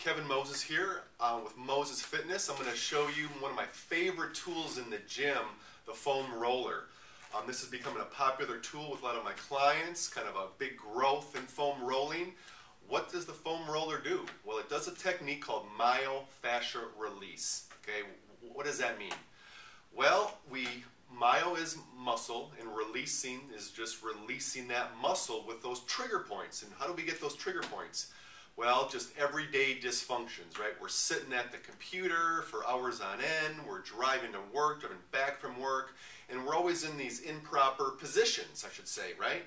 Kevin Moses here with Moses Fitness. I'm going to show you one of my favorite tools in the gym, the foam roller. This is becoming a popular tool with a lot of my clients, kind of a big growth in foam rolling. What does the foam roller do? Well, it does a technique called myofascia release. Okay, what does that mean? Well, myo is muscle, and releasing is just releasing that muscle with those trigger points. And how do we get those trigger points? Well, just everyday dysfunctions, right? We're sitting at the computer for hours on end, we're driving to work, driving back from work, and we're always in these improper positions, I should say, right?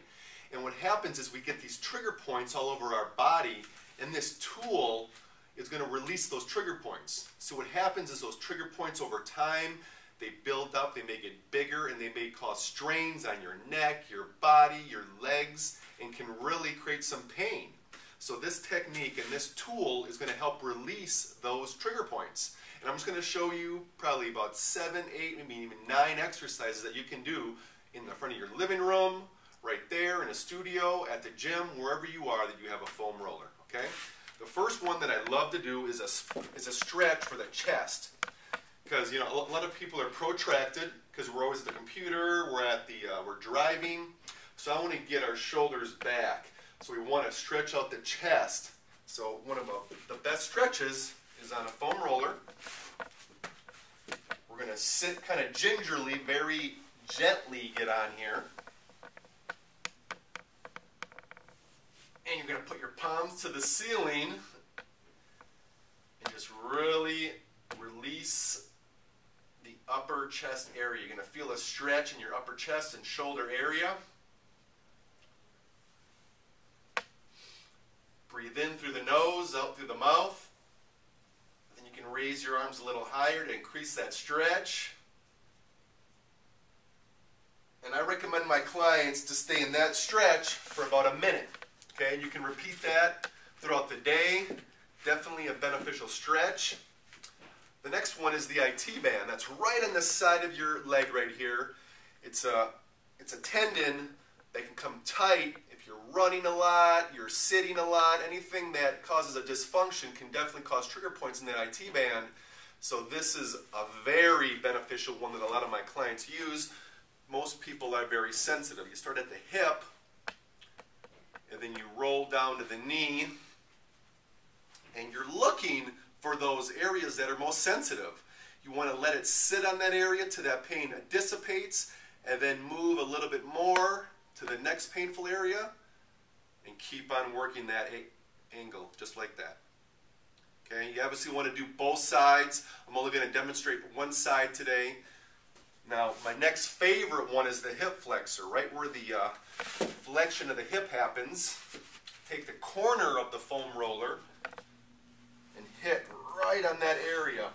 And what happens is we get these trigger points all over our body, and this tool is going to release those trigger points. So what happens is those trigger points over time, they build up, they may get bigger, and they may cause strains on your neck, your body, your legs, and can really create some pain. So this technique and this tool is going to help release those trigger points. And I'm just going to show you probably about 7, 8, maybe even 9 exercises that you can do in the front of your living room, right there in a studio, at the gym, wherever you are that you have a foam roller. Okay? The first one that I love to do is a stretch for the chest. Because a lot of people are protracted because we're always at the computer, we're driving. So I want to get our shoulders back. So we want to stretch out the chest. So one of the best stretches is on a foam roller. We're going to sit kind of gingerly, very gently get on here. And you're going to put your palms to the ceiling and just really release the upper chest area. You're going to feel a stretch in your upper chest and shoulder area. Breathe in through the nose, out through the mouth. Then you can raise your arms a little higher to increase that stretch. And I recommend my clients to stay in that stretch for about a minute. Okay, you can repeat that throughout the day. Definitely a beneficial stretch. The next one is the IT band. That's right on the side of your leg right here. It's a tendon that can come tight if you're running a lot, you're sitting a lot. Anything that causes a dysfunction can definitely cause trigger points in that IT band. So this is a very beneficial one that a lot of my clients use. Most people are very sensitive. You start at the hip, and then you roll down to the knee, and you're looking for those areas that are most sensitive. You want to let it sit on that area till that pain dissipates, and then move a little bit more to the next painful area, and keep on working that angle, just like that. Okay, you obviously want to do both sides. I'm only going to demonstrate one side today. Now, my next favorite one is the hip flexor, right where the flexion of the hip happens. Take the corner of the foam roller and hit right on that area.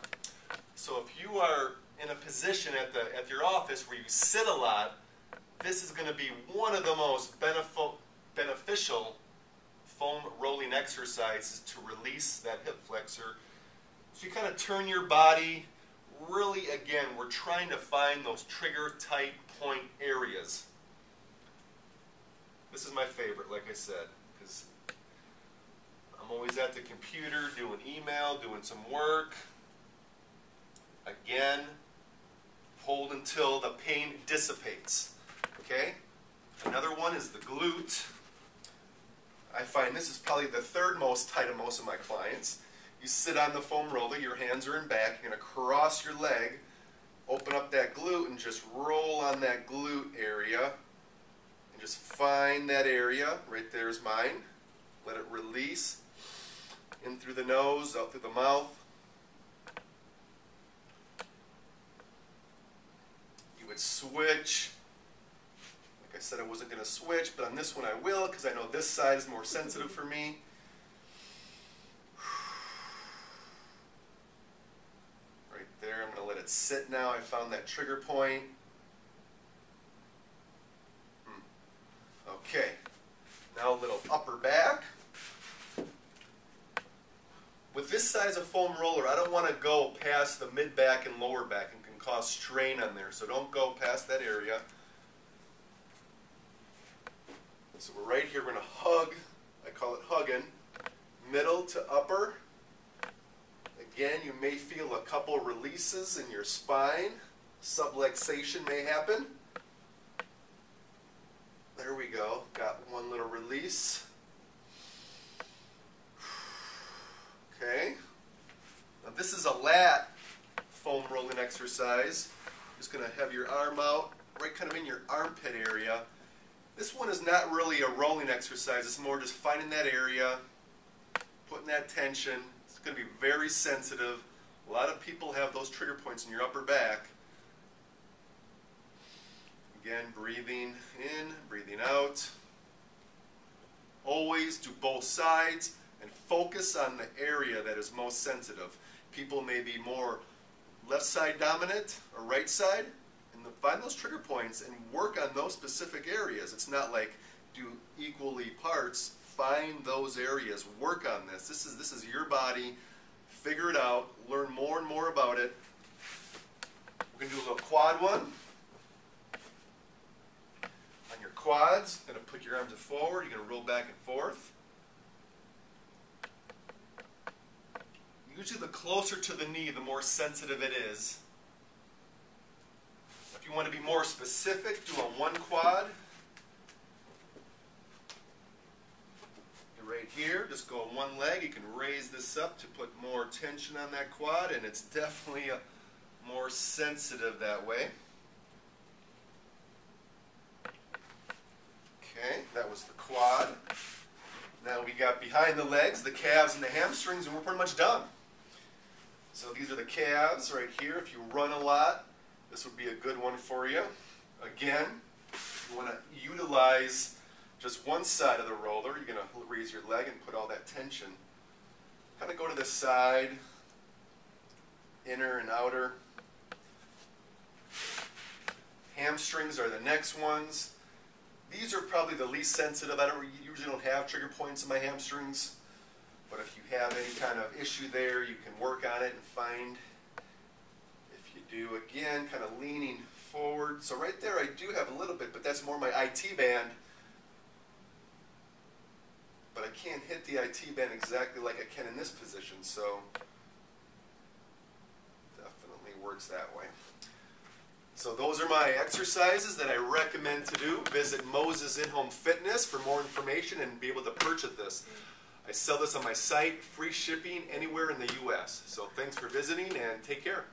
So if you are in a position at your office where you sit a lot, this is going to be one of the most beneficial foam rolling exercises to release that hip flexor. So you kind of turn your body. Really, again, we're trying to find those trigger tight point areas. This is my favorite, like I said, because I'm always at the computer doing email, doing some work. Again, hold until the pain dissipates. Okay? Another one is the glute. I find this is probably the third most tight of most of my clients. You sit on the foam roller, your hands are in back, you're going to cross your leg, open up that glute, and just roll on that glute area. And just find that area. Right there's mine. Let it release. In through the nose, out through the mouth. You would switch. Like I said, I wasn't going to switch, but on this one I will, because I know this side is more sensitive for me. There, I'm going to let it sit now. I found that trigger point. Okay, now a little upper back. With this size of foam roller, I don't want to go past the mid back and lower back and can cause strain on there. So don't go past that area. So we're right here. We're going to hug. I call it hugging. Middle to upper. Again, you may feel a couple releases in your spine. Subluxation may happen. There we go. Got one little release. Okay. Now this is a lat foam rolling exercise. Just going to have your arm out, right kind of in your armpit area. This one is not really a rolling exercise. It's more just finding that area, putting that tension. It's going to be very sensitive. A lot of people have those trigger points in your upper back. Again, breathing in, breathing out. Always do both sides and focus on the area that is most sensitive. People may be more left side dominant or right side, and find those trigger points and work on those specific areas. It's not like do equally parts. Find those areas. Work on this. This is your body. Figure it out. Learn more and more about it. We're going to do a little quad one. On your quads, you're going to put your arms forward. You're going to roll back and forth. Usually the closer to the knee, the more sensitive it is. If you want to be more specific, do a one quad. You're right here, just go on one leg. You can raise this up to put more tension on that quad, and it's definitely more sensitive that way. Okay, that was the quad. Now we got behind the legs, the calves and the hamstrings, and we're pretty much done. So these are the calves right here. If you run a lot, this would be a good one for you. Again, you want to utilize just one side of the roller. You're going to raise your leg and put all that tension. Kind of go to the side, inner and outer. Hamstrings are the next ones. These are probably the least sensitive. I usually don't have trigger points in my hamstrings. But if you have any kind of issue there, you can work on it and find. If you do, again, kind of leaning forward. So right there I do have a little bit, but that's more my IT band. But I can't hit the IT band exactly like I can in this position, so definitely works that way. So those are my exercises that I recommend to do. Visit Moses In-Home Fitness for more information and be able to purchase this. I sell this on my site, free shipping anywhere in the U.S. So thanks for visiting and take care.